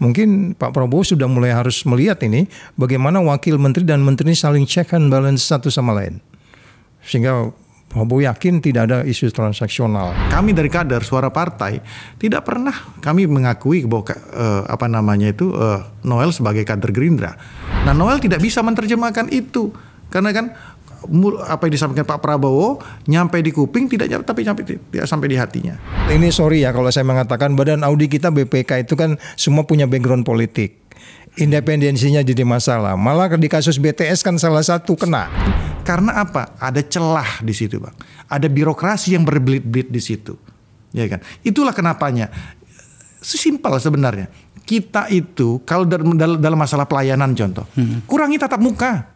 mungkin Pak Prabowo sudah mulai harus melihat ini bagaimana wakil menteri dan menteri saling check and balance satu sama lain. Sehingga Prabowo yakin tidak ada isu transaksional. Kami dari kader suara partai tidak pernah kami mengakui bahwa Noel sebagai kader Gerindra. Nah, Noel tidak bisa menerjemahkan itu karena kan apa yang disampaikan Pak Prabowo nyampe di kuping tidak sampai di hatinya. Ini sorry ya kalau saya mengatakan badan audit kita BPK itu kan semua punya background politik. Independensinya jadi masalah. Malah di kasus BTS kan salah satu kena. Karena apa? Ada celah di situ, Bang. Ada birokrasi yang berbelit-belit di situ. Ya kan? Itulah kenapanya. Sesimpel sebenarnya. Kita itu kalau dalam masalah pelayanan contoh, kurangi tatap muka.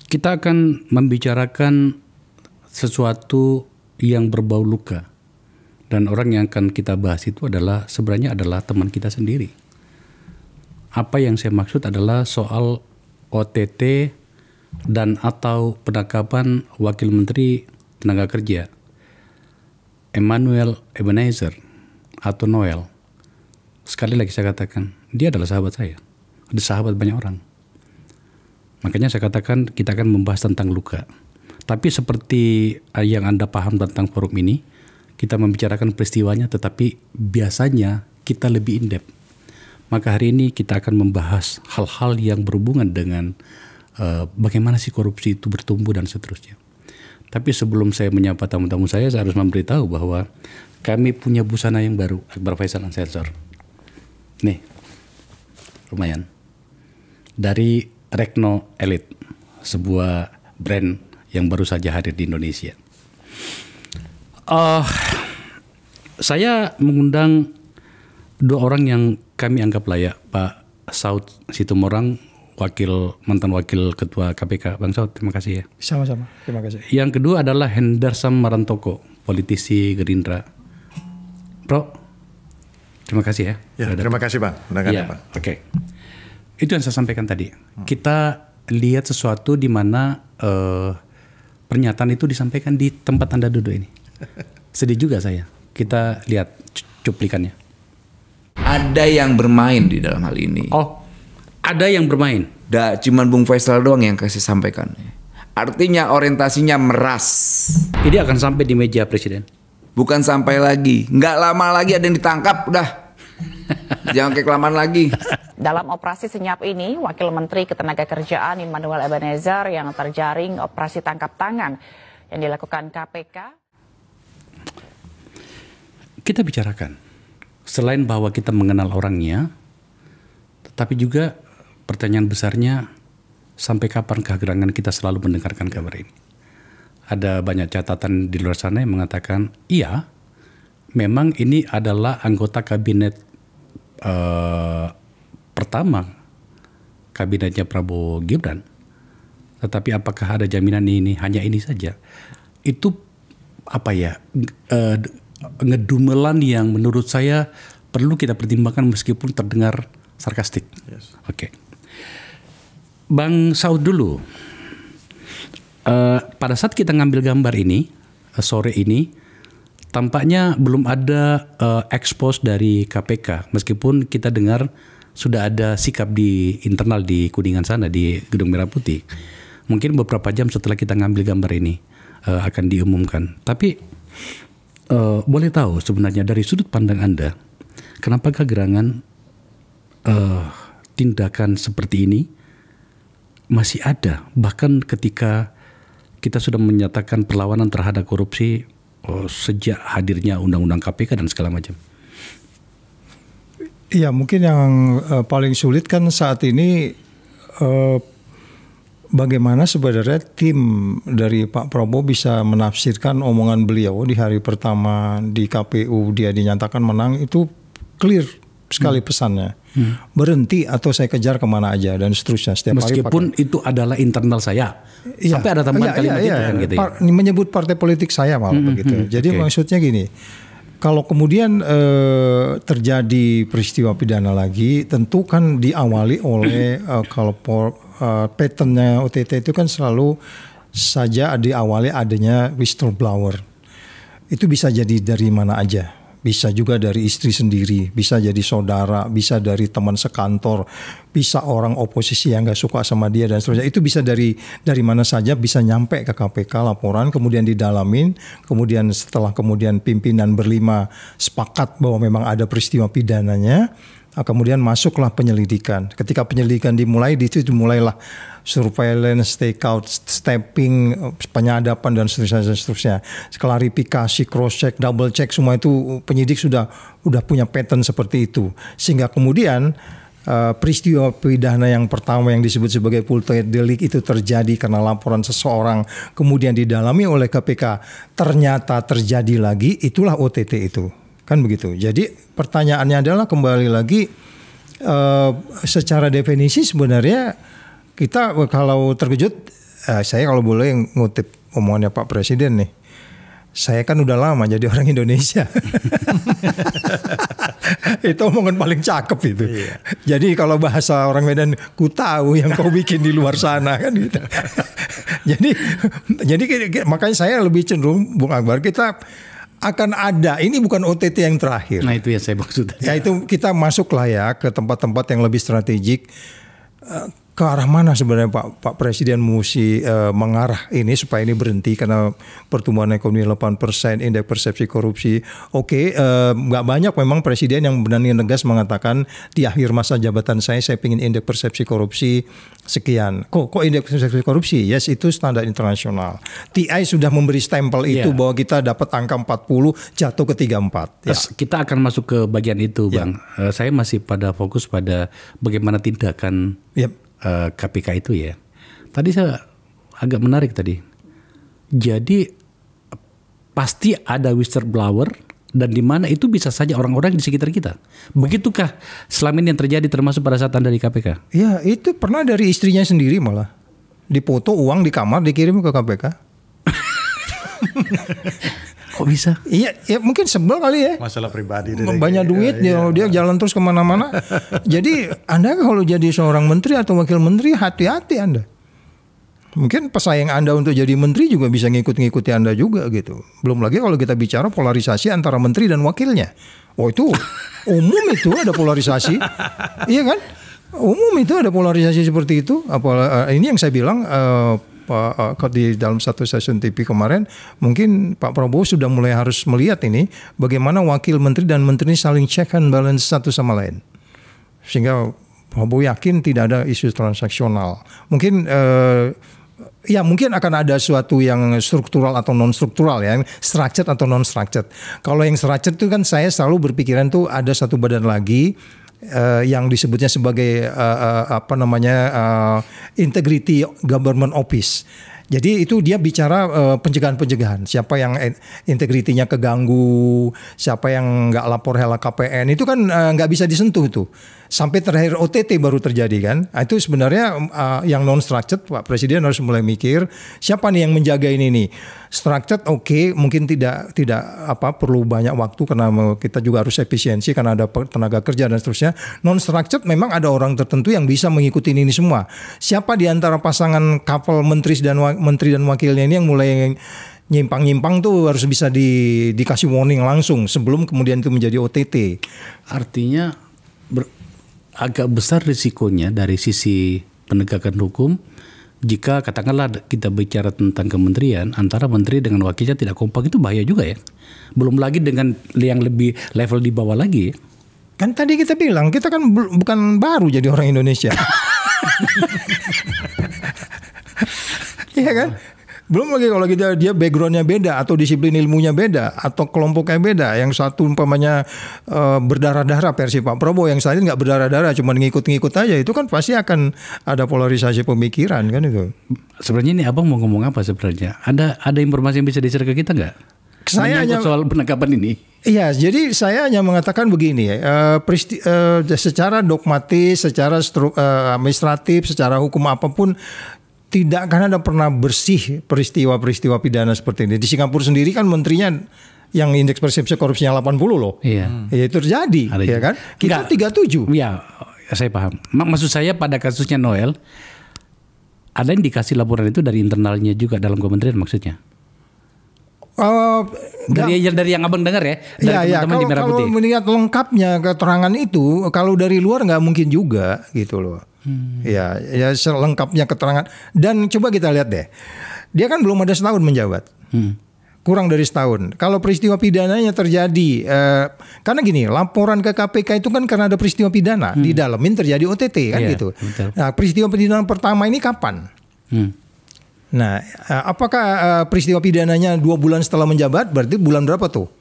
Kita akan membicarakan sesuatu yang berbau luka. Dan orang yang akan kita bahas itu sebenarnya adalah teman kita sendiri. Apa yang saya maksud adalah soal OTT dan atau penangkapan Wakil Menteri Tenaga Kerja Emmanuel Ebenezer atau Noel. Sekali lagi saya katakan, dia adalah sahabat saya. Ada sahabat banyak orang. Makanya saya katakan kita akan membahas tentang luka. Tapi seperti yang Anda paham tentang forum ini, kita membicarakan peristiwanya tetapi biasanya kita lebih in-depth. Maka hari ini kita akan membahas hal-hal yang berhubungan dengan bagaimana sih korupsi itu bertumbuh dan seterusnya. Tapi sebelum saya menyapa tamu-tamu saya harus memberitahu bahwa kami punya busana yang baru, Akbar Faisal Anselsor. Nih, lumayan. Dari Rekno Elite, sebuah brand yang baru saja hadir di Indonesia. Saya mengundang dua orang yang kami anggap layak, Pak Saud Situmorang, mantan wakil ketua KPK. Bang Saud, terima kasih ya. Sama-sama, terima kasih. Yang kedua adalah Hendarsam Marantoko, politisi Gerindra. Bro, terima kasih ya. Ya, terima kasih Bang. Ya, Oke. Itu yang saya sampaikan tadi. Kita lihat sesuatu di mana pernyataan itu disampaikan di tempat Anda duduk ini. Sedih juga saya. Kita lihat cuplikannya. Ada yang bermain di dalam hal ini. Oh, ada yang bermain. Cuman Bung Faisal doang yang kasih sampaikan. Artinya orientasinya meras. Ini akan sampai di meja Presiden. Bukan sampai lagi. Nggak lama lagi ada yang ditangkap. Udah. Jangan kelamaan lagi. Dalam operasi senyap ini, Wakil Menteri Ketenagakerjaan Emmanuel Ebenezer yang terjaring operasi tangkap tangan yang dilakukan KPK. Kita bicarakan, selain bahwa kita mengenal orangnya, tetapi juga pertanyaan besarnya, sampai kapan kegerangan kita selalu mendengarkan kabar ini? Ada banyak catatan di luar sana yang mengatakan, iya, memang ini adalah anggota kabinet pertama kabinetnya Prabowo Gibran, tetapi apakah ada jaminan ini hanya ini saja? Itu apa ya, ngedumelan yang menurut saya perlu kita pertimbangkan meskipun terdengar sarkastik. Yes. Oke. Bang Saud dulu, pada saat kita ngambil gambar ini sore ini, tampaknya belum ada expose dari KPK, meskipun kita dengar sudah ada sikap di internal di Kuningan sana, di Gedung Merah Putih. Mungkin beberapa jam setelah kita ngambil gambar ini akan diumumkan. Tapi boleh tahu sebenarnya dari sudut pandang Anda, kenapa gerangan tindakan seperti ini masih ada? Bahkan ketika kita sudah menyatakan perlawanan terhadap korupsi sejak hadirnya undang-undang KPK dan segala macam. Iya, mungkin yang paling sulit kan saat ini bagaimana sebenarnya tim dari Pak Prabowo bisa menafsirkan omongan beliau di hari pertama di KPU dia dinyatakan menang, itu clear sekali pesannya. Berhenti atau saya kejar kemana aja dan seterusnya. Setiap meskipun hari itu adalah internal saya. Iya, sampai ada tambahan kalimat itu kan gitu ya. Menyebut partai politik saya malah begitu. Jadi maksudnya gini, kalau kemudian terjadi peristiwa pidana lagi, tentu kan diawali oleh kalau patternnya OTT itu kan selalu saja diawali adanya whistleblower. Itu bisa jadi dari mana aja. Bisa juga dari istri sendiri, bisa jadi saudara, bisa dari teman sekantor, bisa orang oposisi yang gak suka sama dia dan seterusnya. Itu bisa dari mana saja, bisa nyampe ke KPK laporan, kemudian didalamin, kemudian setelah kemudian pimpinan berlima sepakat bahwa memang ada peristiwa pidananya, kemudian masuklah penyelidikan. Ketika penyelidikan dimulai, di situ dimulailah surveillance, stakeout, stepping, penyadapan dan seterusnya. Klarifikasi, cross check, double check, semua itu penyidik sudah punya pattern seperti itu. Sehingga kemudian peristiwa pidana yang pertama yang disebut sebagai poltergeist delik itu terjadi karena laporan seseorang kemudian didalami oleh KPK ternyata terjadi lagi, itulah OTT itu. Kan begitu. Jadi pertanyaannya adalah kembali lagi secara definisi sebenarnya kita kalau terkejut, saya kalau boleh ngutip omongannya Pak Presiden nih, saya kan udah lama jadi orang Indonesia. Itu omongan paling cakep itu. Iya. Jadi kalau bahasa orang Medan, ku tahu yang kau bikin di luar sana kan gitu. jadi makanya saya lebih cenderung Bung Akbar, kita akan ada, ini bukan OTT yang terakhir. Nah itu yang saya maksud. Ya itu kita masuklah ya ke tempat-tempat yang lebih strategik. Ke arah mana sebenarnya Pak Presiden mesti mengarah ini supaya ini berhenti, karena pertumbuhan ekonomi 8%, indeks persepsi korupsi. Oke, nggak banyak memang presiden yang berani tegas mengatakan di akhir masa jabatan saya ingin indeks persepsi korupsi sekian. Kok indeks persepsi korupsi? Yes, itu standar internasional. TI sudah memberi stempel itu bahwa kita dapat angka 40 jatuh ke 34. Ya. Kita akan masuk ke bagian itu, Bang. Saya masih pada fokus pada bagaimana tindakan KPK itu ya. Tadi saya agak menarik tadi. Jadi pasti ada whistleblower dan di mana itu bisa saja orang-orang di sekitar kita. Begitukah selama ini yang terjadi termasuk pada saat Anda di KPK? Ya itu pernah dari istrinya sendiri malah. Dipoto uang di kamar dikirim ke KPK. Kok bisa? Iya, ya mungkin sebel kali ya. Masalah pribadi. Banyak duit, dia jalan terus kemana-mana. Jadi Anda kalau jadi seorang menteri atau wakil menteri, hati-hati Anda. Mungkin pesaing Anda untuk jadi menteri juga bisa ngikuti Anda juga gitu. Belum lagi kalau kita bicara polarisasi antara menteri dan wakilnya. Oh itu umum itu ada polarisasi. Iya kan? Umum itu ada polarisasi seperti itu. Ini yang saya bilang di dalam satu stasiun TV kemarin, mungkin Pak Prabowo sudah mulai harus melihat ini bagaimana wakil menteri dan menteri ini saling check and balance satu sama lain, sehingga Prabowo yakin tidak ada isu transaksional. Mungkin mungkin akan ada suatu yang struktural atau non struktural ya, yang structured atau non structured. Kalau yang structured itu kan saya selalu berpikiran tuh ada satu badan lagi yang disebutnya sebagai integrity government office. Jadi itu dia bicara pencegahan-pencegahan. Siapa yang integritinya keganggu, siapa yang nggak lapor LHKPN, itu kan nggak bisa disentuh tuh. Sampai terakhir OTT baru terjadi kan. Itu sebenarnya yang non structured, Pak Presiden harus mulai mikir siapa nih yang menjaga ini nih. Structured oke, mungkin tidak perlu banyak waktu karena kita juga harus efisiensi karena ada tenaga kerja dan seterusnya. Non structured memang ada orang tertentu yang bisa mengikuti ini semua. Siapa di antara pasangan couple menteri dan wakilnya ini yang mulai nyimpang-nyimpang tuh harus bisa dikasih warning langsung sebelum kemudian itu menjadi OTT. Artinya agak besar risikonya dari sisi penegakan hukum jika katakanlah kita bicara tentang kementerian, antara menteri dengan wakilnya tidak kompak, itu bahaya juga ya. Belum lagi dengan yang lebih level di bawah lagi. Kan tadi kita bilang kita kan bukan baru jadi orang Indonesia. Iya kan? Belum lagi kalau dia backgroundnya beda atau disiplin ilmunya beda atau kelompoknya beda. Yang satu umpamanya berdarah-darah versi Pak Prabowo, yang lain nggak berdarah-darah cuma ngikut-ngikut aja, itu kan pasti akan ada polarisasi pemikiran kan itu. Sebenarnya ini abang mau ngomong apa sebenarnya? Ada informasi yang bisa di-share ke kita nggak? Saya hanya soal penangkapan ini. Iya, jadi saya hanya mengatakan begini ya, secara dogmatis, secara administratif, secara hukum apapun, tidak akan ada pernah bersih peristiwa-peristiwa pidana seperti ini. Di Singapura sendiri kan menterinya yang indeks persepsi korupsinya 80 loh. Iya. Ya itu terjadi, Ada ya juga. kan? Kita 37. Ya, saya paham. Maksud saya pada kasusnya Noel, ada indikasi laporan itu dari internalnya juga dalam kementerian maksudnya. Dari yang abang dengar ya, dari Ya, teman-teman di Merah kalau Putih. melihat lengkapnya keterangan itu, kalau dari luar nggak mungkin juga gitu loh. Ya selengkapnya keterangan. Dan coba kita lihat deh, dia kan belum ada setahun menjabat, kurang dari setahun. Kalau peristiwa pidananya terjadi, karena gini, laporan ke KPK itu kan karena ada peristiwa pidana, di dalamin terjadi OTT kan Iya, gitu. betul. Nah, peristiwa pidana pertama ini kapan? Nah, apakah peristiwa pidananya 2 bulan setelah menjabat? Berarti bulan berapa tuh?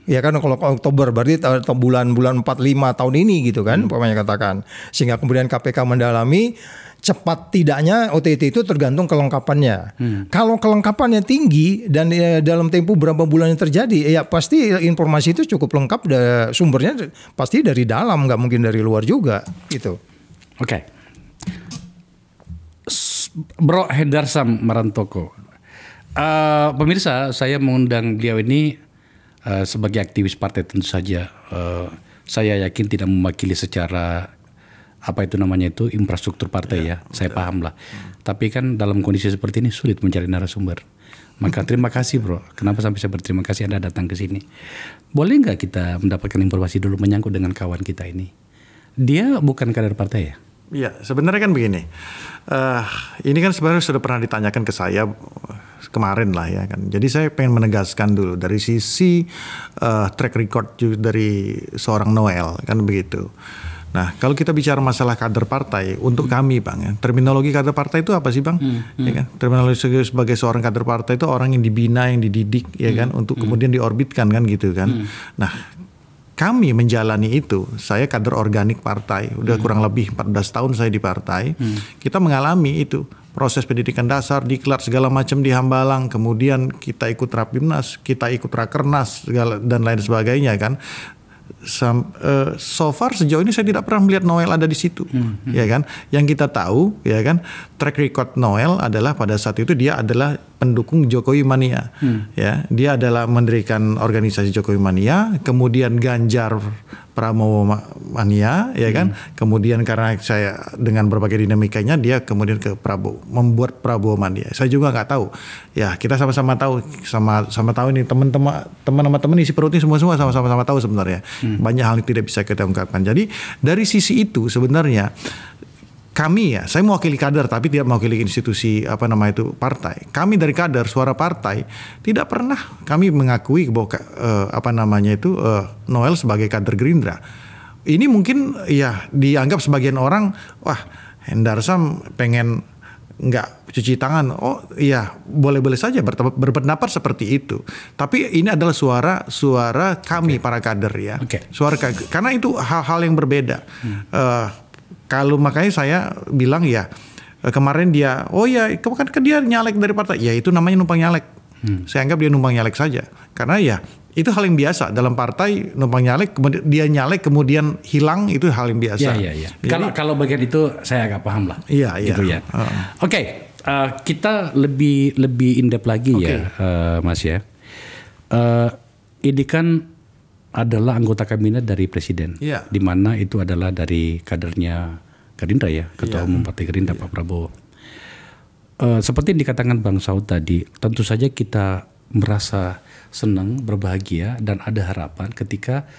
Ya kan kalau Oktober berarti bulan 45 tahun ini gitu kan, umpamanya katakan. Sehingga kemudian KPK mendalami, cepat tidaknya OTT itu tergantung kelengkapannya. Kalau kelengkapannya tinggi dan dalam tempo berapa bulan yang terjadi, ya pasti informasi itu cukup lengkap, sumbernya pasti dari dalam, nggak mungkin dari luar juga gitu. Oke. Bro Hendarsam Marantoko. Pemirsa, saya mengundang beliau ini sebagai aktivis partai tentu saja. Saya yakin tidak mewakili secara infrastruktur partai ya. Saya paham lah. Tapi kan dalam kondisi seperti ini sulit mencari narasumber. Maka terima kasih bro. Kenapa sampai saya berterima kasih Anda datang ke sini. Boleh nggak kita mendapatkan informasi dulu menyangkut dengan kawan kita ini? Dia bukan kader partai ya? Iya, sebenarnya kan begini. Ini kan sebenarnya sudah pernah ditanyakan ke saya kemarin lah ya kan. Jadi saya pengen menegaskan dulu dari sisi track record dari seorang Noel kan begitu. Nah, kalau kita bicara masalah kader partai, untuk kami Bang, ya, terminologi kader partai itu apa sih Bang? Ya kan? Terminologi sebagai seorang kader partai itu orang yang dibina, yang dididik ya kan, untuk kemudian diorbitkan kan gitu kan. Nah, kami menjalani itu, saya kader organik partai, udah kurang lebih 14 tahun saya di partai, kita mengalami itu. Proses pendidikan dasar, diklat segala macam di Hambalang, kemudian kita ikut Rapimnas, kita ikut Rakernas, dan lain sebagainya kan. So far sejauh ini saya tidak pernah melihat Noel ada di situ, ya kan. Yang kita tahu, ya kan, track record Noel adalah pada saat itu dia adalah pendukung Jokowi Mania, ya. Dia adalah mendirikan organisasi Jokowi Mania, kemudian Ganjar Pranowo Mania, ya kan. Kemudian karena saya dengan berbagai dinamikanya dia kemudian ke Prabowo, membuat Prabowo Mania. Saya juga nggak tahu. Ya, kita sama-sama tahu, sama tahu ini teman-teman isi perut ini semua sama-sama tahu sebenarnya. Banyak hal yang tidak bisa kita ungkapkan. Jadi dari sisi itu sebenarnya kami ya, saya mewakili kader tapi tidak mewakili institusi partai. Kami dari kader suara partai tidak pernah kami mengakui bahwa Noel sebagai kader Gerindra. Ini mungkin ya dianggap sebagian orang, wah Hendarsam pengen nggak cuci tangan. Oh iya, boleh-boleh saja berpendapat seperti itu. Tapi ini adalah suara kami para kader ya. Suara karena itu hal-hal yang berbeda. Kalau makanya saya bilang ya kemarin dia, oh ya kan dia nyalek dari partai, ya itu namanya numpang nyalek. Saya anggap dia numpang nyalek saja, karena ya itu hal yang biasa dalam partai, numpang nyalek, kemudian dia nyalek kemudian hilang, itu hal yang biasa. Iya. Kalau bagian itu saya agak paham lah. Iya. Gitu ya. Oke, kita lebih in depth lagi ya, Mas ya. Ini kan adalah anggota kabinet dari presiden, di mana itu adalah dari kadernya Gerindra ya, Ketua Umum Partai Gerindra Pak Prabowo. Seperti yang dikatakan Bang Saud tadi, tentu saja kita merasa senang, berbahagia dan ada harapan ketika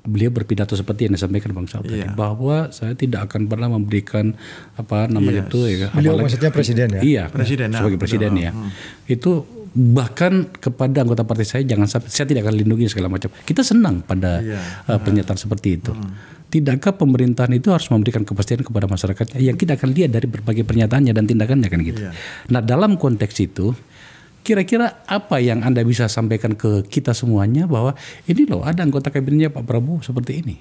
beliau berpidato seperti yang disampaikan Bang Saud tadi, bahwa saya tidak akan pernah memberikan itu ya. Beliau maksudnya presiden ya? Iya, presiden, sebagai presiden ya. Itu bahkan kepada anggota partai saya, jangan sampai saya tidak akan lindungi segala macam. Kita senang pada pernyataan seperti itu. Tidakkah pemerintahan itu harus memberikan kepastian kepada masyarakatnya? Yang kita akan lihat dari berbagai pernyataannya dan tindakannya kan gitu. Nah dalam konteks itu, kira-kira apa yang Anda bisa sampaikan ke kita semuanya bahwa ini loh ada anggota kabinetnya Pak Prabowo seperti ini.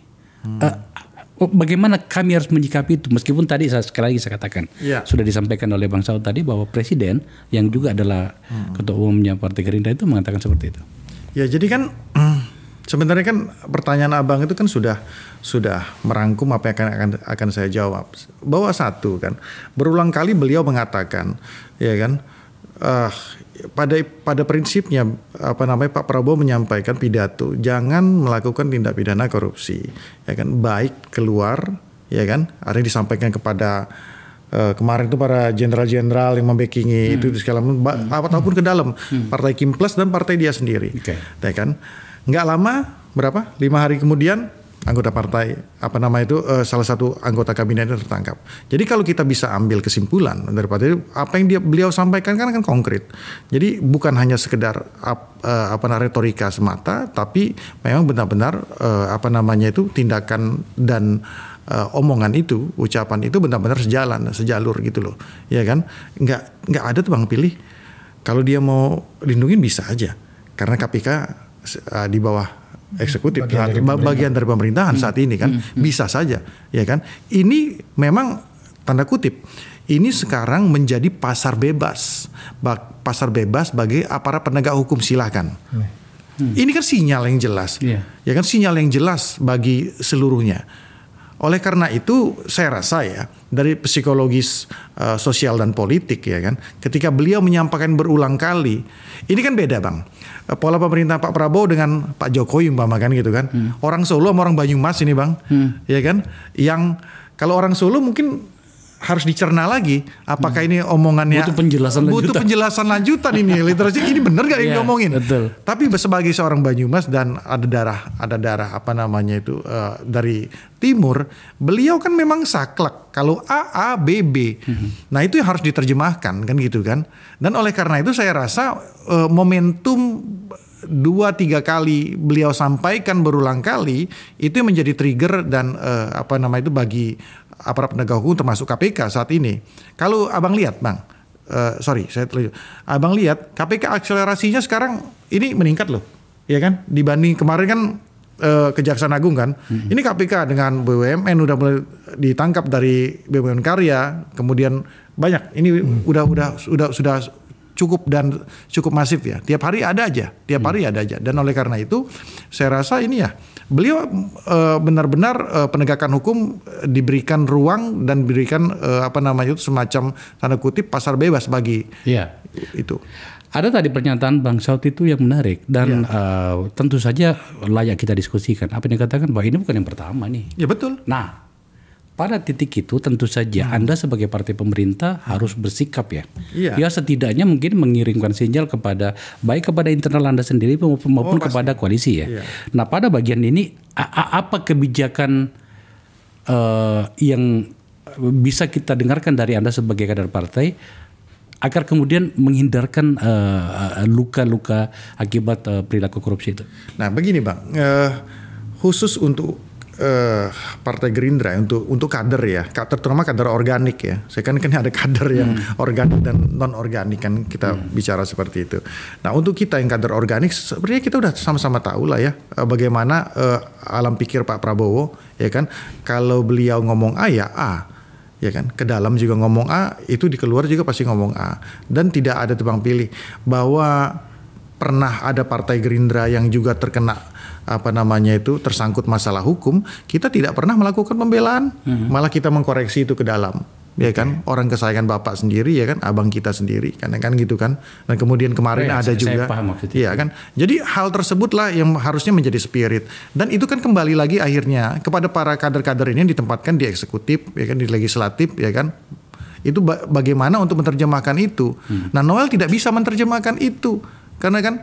Bagaimana kami harus menyikapi itu, meskipun tadi sekali lagi saya katakan sudah disampaikan oleh Bang Saud tadi bahwa presiden yang juga adalah ketua umumnya Partai Gerindra itu mengatakan seperti itu. Ya jadi kan sebenarnya kan pertanyaan Abang itu kan sudah merangkum apa yang akan saya jawab. Bahwa satu kan berulang kali beliau mengatakan ya kan pada prinsipnya Pak Prabowo menyampaikan pidato jangan melakukan tindak pidana korupsi, ya kan, baik keluar, ya kan, ada yang disampaikan kepada kemarin itu para jenderal-jenderal yang membackingi itu segala ataupun ke dalam partai Kim Plus dan partai dia sendiri, ya kan. Nggak lama, berapa? 5 hari kemudian anggota partai salah satu anggota kabinetnya tertangkap. Jadi kalau kita bisa ambil kesimpulan daripada itu, apa yang beliau sampaikan kan konkret. Jadi bukan hanya sekedar retorika semata, tapi memang benar-benar tindakan dan omongan itu, ucapan itu benar-benar sejalur gitu loh, ya kan? Nggak ada tuh Bang Pilih. Kalau dia mau lindungin bisa aja, karena KPK di bawah eksekutif, bagian dari pemerintahan saat ini kan, bisa saja, ya kan. Ini memang tanda kutip, ini sekarang menjadi pasar bebas bagi aparat penegak hukum, silakan. Ini kan sinyal yang jelas, ya kan, sinyal yang jelas bagi seluruhnya. Oleh karena itu saya rasa ya, dari psikologis sosial dan politik, ya kan, ketika beliau menyampaikan berulang kali, ini kan beda Bang, pola pemerintah Pak Prabowo dengan Pak Jokowi kan gitu kan. Orang Solo sama orang Banyumas ini Bang, ya kan, yang kalau orang Solo mungkin harus dicerna lagi, apakah ini omongannya butuh penjelasan lanjutan ini literasi ini benar gak yang diomongin. Betul. Tapi sebagai seorang Banyumas dan ada darah dari timur, beliau kan memang saklek kalau A B B. Nah itu yang harus diterjemahkan kan gitu kan. Dan oleh karena itu saya rasa momentum 2-3 kali beliau sampaikan berulang kali itu menjadi trigger dan bagi aparat penegak hukum termasuk KPK saat ini. Kalau abang lihat Bang, abang lihat KPK akselerasinya sekarang ini meningkat loh, ya kan, dibanding kemarin kan Kejaksaan Agung kan. Ini KPK dengan BUMN udah mulai ditangkap dari BUMN Karya, kemudian banyak. Ini sudah cukup dan cukup masif ya. Tiap hari ada aja. Dan oleh karena itu saya rasa ini ya, beliau benar-benar penegakan hukum diberikan ruang dan diberikan semacam tanda kutip pasar bebas bagi itu. Ada tadi pernyataan Bang Saud itu yang menarik dan tentu saja layak kita diskusikan. Apa yang dikatakan bahwa ini bukan yang pertama nih. Ya betul. Nah, pada titik itu tentu saja Anda sebagai partai pemerintah harus bersikap ya. Ya setidaknya mungkin mengirimkan sinyal baik kepada internal Anda sendiri maupun kepada koalisi ya. Nah pada bagian ini apa kebijakan yang bisa kita dengarkan dari Anda sebagai kader partai agar kemudian menghindarkan luka-luka akibat perilaku korupsi itu? Nah begini Bang, khusus untuk Partai Gerindra untuk kader ya, terutama kader organik ya. Saya kan ada kader yang organik dan non organik kan, kita bicara seperti itu. Nah untuk kita yang kader organik, sebenarnya kita udah sama-sama tahu lah ya bagaimana alam pikir Pak Prabowo, ya kan. Kalau beliau ngomong A ya A, ya kan. Ke dalam juga ngomong A, itu di keluar juga pasti ngomong A. Dan tidak ada tebang pilih bahwa pernah ada Partai Gerindra yang juga terkena tersangkut masalah hukum, kita tidak pernah melakukan pembelaan, malah kita mengkoreksi itu ke dalam, ya kan, orang kesayangan Bapak sendiri, ya kan, abang kita sendiri, kan gitu kan, dan kemudian kemarin ada juga, ya kan, jadi hal tersebutlah yang harusnya menjadi spirit, dan itu kan kembali lagi akhirnya kepada para kader-kader ini yang ditempatkan di eksekutif, ya kan, di legislatif, ya kan, itu bagaimana untuk menerjemahkan itu. Nah Noel tidak bisa menerjemahkan itu, karena kan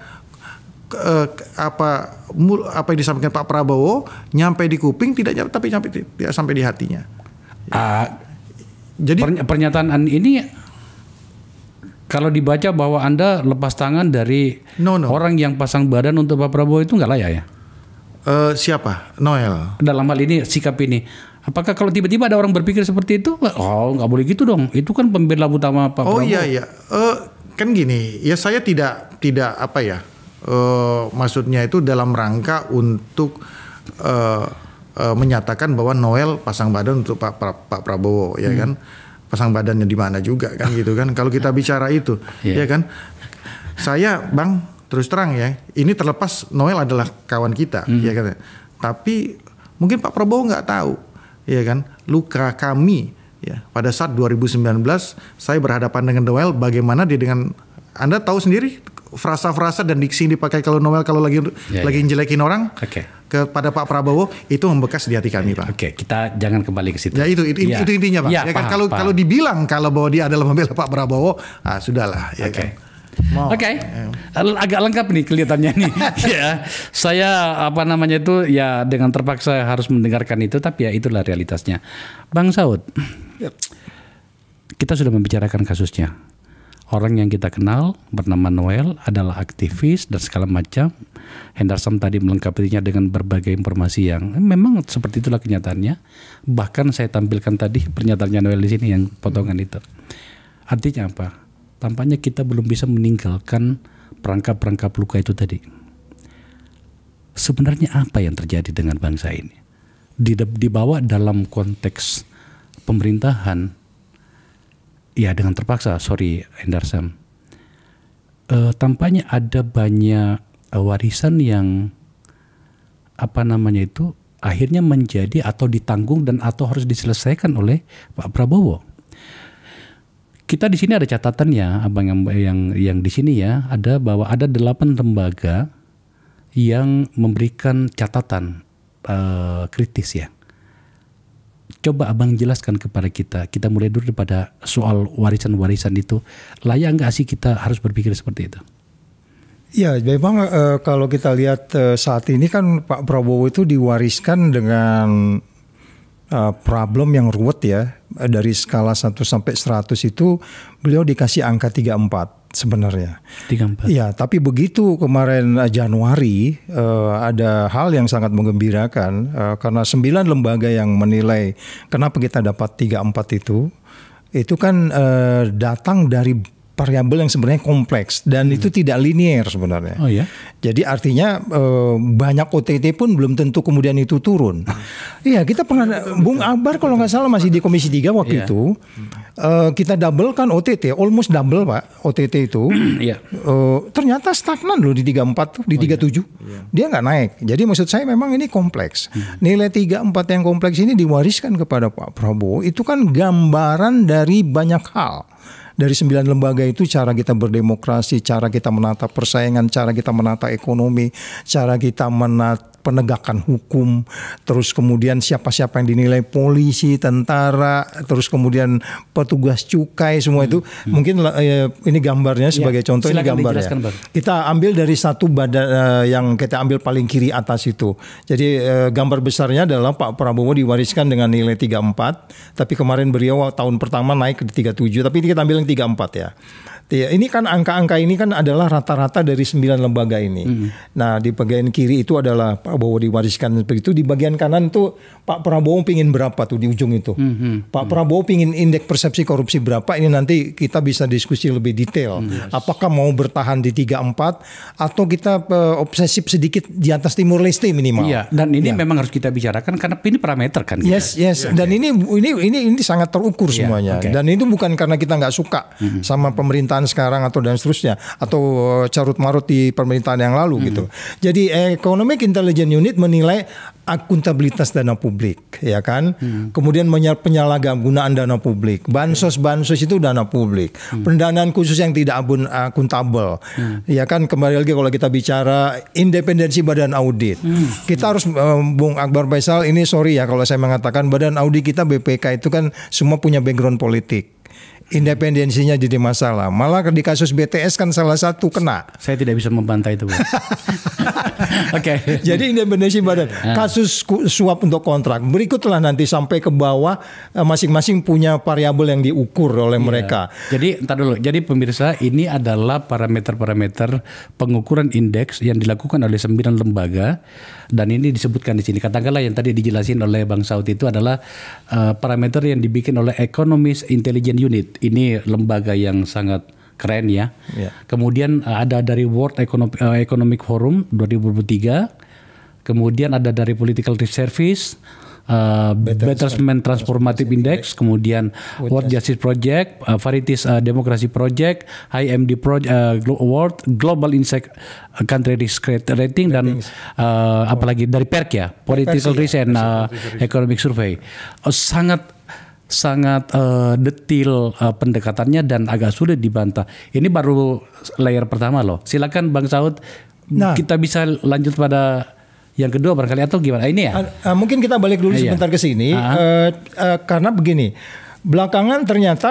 apa yang disampaikan Pak Prabowo nyampe di kuping tidak sampai di hatinya. Jadi pernyataan ini kalau dibaca bahwa Anda lepas tangan dari orang yang pasang badan untuk Pak Prabowo itu nggak layak ya? Siapa? Noel. Dalam hal ini sikap ini. Apakah kalau tiba-tiba ada orang berpikir seperti itu, nggak boleh gitu dong? Itu kan pembela utama Pak Prabowo. Oh iya. Kan gini, ya saya tidak maksudnya itu dalam rangka untuk menyatakan bahwa Noel pasang badan untuk Pak Prabowo, ya kan, pasang badannya di mana juga kan gitu kan. Kalau kita bicara itu, ya kan, saya Bang terus terang ya, ini terlepas Noel adalah kawan kita, ya kan. Tapi mungkin Pak Prabowo nggak tahu, ya kan, luka kami ya pada saat 2019 saya berhadapan dengan Noel, bagaimana dia dengan Anda tahu sendiri frasa-frasa dan diksi yang dipakai kalau Noel kalau lagi jelekin orang kepada Pak Prabowo itu membekas di hati kami, Pak. Oke, kita jangan kembali ke situ. Ya itu intinya, Pak. Ya kan kalau dibilang kalau bahwa dia adalah membela Pak Prabowo, sudahlah, ya kan. Oke. Agak lengkap nih kelihatannya nih. Ya, saya ya dengan terpaksa harus mendengarkan itu, tapi ya itulah realitasnya. Bang Saud, kita sudah membicarakan kasusnya. Orang yang kita kenal bernama Noel adalah aktivis dan segala macam. Hendarsam tadi melengkapinya dengan berbagai informasi yang memang seperti itulah kenyataannya. Bahkan saya tampilkan tadi pernyataannya Noel di sini yang potongan itu. Artinya apa? Tampaknya kita belum bisa meninggalkan perangkap-perangkap luka itu tadi. Sebenarnya apa yang terjadi dengan bangsa ini? Dibawa dalam konteks pemerintahan. Ya dengan terpaksa, sorry Hendarsam. Tampaknya ada banyak warisan yang akhirnya menjadi atau ditanggung dan atau harus diselesaikan oleh Pak Prabowo. Kita di sini ada catatannya, abang yang di sini ya ada bahwa ada 8 lembaga yang memberikan catatan kritis ya. Coba abang jelaskan kepada kita mulai dulu pada soal warisan-warisan itu. Layak nggak sih kita harus berpikir seperti itu? Ya memang kalau kita lihat saat ini kan Pak Prabowo itu diwariskan dengan problem yang ruwet ya. Dari skala 1 sampai 100 itu beliau dikasih angka 34 sebenarnya. 34. Ya, tapi begitu kemarin Januari ada hal yang sangat menggembirakan karena 9 lembaga yang menilai kenapa kita dapat 34 itu kan datang dari variabel yang sebenarnya kompleks dan itu tidak linier sebenarnya. Oh ya. Jadi artinya banyak OTT pun belum tentu kemudian itu turun. Iya, kita pernah Bung Akbar kalau nggak salah masih di Komisi 3 waktu itu. Kita double kan OTT, almost double Pak OTT itu. Ternyata stagnan loh di 34 tuh, di 37. Dia nggak naik. Jadi maksud saya memang ini kompleks. Nilai 34 yang kompleks ini diwariskan kepada Pak Prabowo itu kan gambaran dari banyak hal. Dari 9 lembaga itu cara kita berdemokrasi, cara kita menata persaingan, cara kita menata ekonomi, cara kita menata penegakan hukum, terus kemudian siapa-siapa yang dinilai polisi, tentara, terus kemudian petugas cukai semua itu mungkin ini gambarnya sebagai contoh ini gambarnya. Kita ambil dari satu badan yang kita ambil paling kiri atas itu. Jadi gambar besarnya adalah Pak Prabowo diwariskan dengan nilai 34, tapi kemarin beliau tahun pertama naik ke 37, tapi kita ambil yang 34 ya. Ini kan angka-angka ini kan adalah rata-rata dari 9 lembaga ini. Nah di bagian kiri itu adalah Pak Prabowo diwariskan seperti itu. Di bagian kanan tuh Pak Prabowo pingin berapa tuh di ujung itu. Pak Prabowo pingin indeks persepsi korupsi berapa. Ini nanti kita bisa diskusi lebih detail. Apakah mau bertahan di 34 atau kita obsesif sedikit di atas Timur Leste minimal. Iya. Dan ini memang harus kita bicarakan karena ini parameter kan. Yes. Dan ini sangat terukur semuanya. Dan itu bukan karena kita nggak suka sama pemerintahan sekarang atau dan seterusnya atau carut marut di pemerintahan yang lalu gitu. Jadi Economic Intelligence Unit menilai akuntabilitas dana publik, ya kan? Kemudian penyalahgunaan dana publik, bansos itu dana publik, pendanaan khusus yang tidak akuntabel, ya kan? Kembali lagi kalau kita bicara independensi badan audit, kita harus Bung Akbar Faisal ini sorry ya kalau saya mengatakan badan audit kita BPK itu kan semua punya background politik. Independensinya jadi masalah. Malah di kasus BTS kan salah satu kena. Saya tidak bisa membantah itu. Oke. Jadi independensi badan. Kasus suap untuk kontrak. Berikutlah nanti sampai ke bawah masing-masing punya variabel yang diukur oleh mereka. Jadi entar dulu. Jadi pemirsa ini adalah parameter-parameter pengukuran indeks yang dilakukan oleh 9 lembaga dan ini disebutkan di sini. Katakanlah yang tadi dijelasin oleh Bang Saud itu adalah parameter yang dibikin oleh Economic Intelligence Unit. Ini lembaga yang sangat keren ya. Kemudian ada dari World Economic Forum 2023. Kemudian ada dari Political Research Service, Betterment Transformative Index, kemudian World Justice Project, Varieties Democracy Project, IMD Project, World Global Insight Country Risk Rating dan apalagi dari PERC ya, Political Research and Economic Survey. detil pendekatannya dan agak sulit dibantah. Ini baru layer pertama loh. Silakan Bang Saud, kita bisa lanjut pada yang kedua barangkali atau gimana? Ini ya? Mungkin kita balik dulu sebentar ke sini karena begini. Belakangan ternyata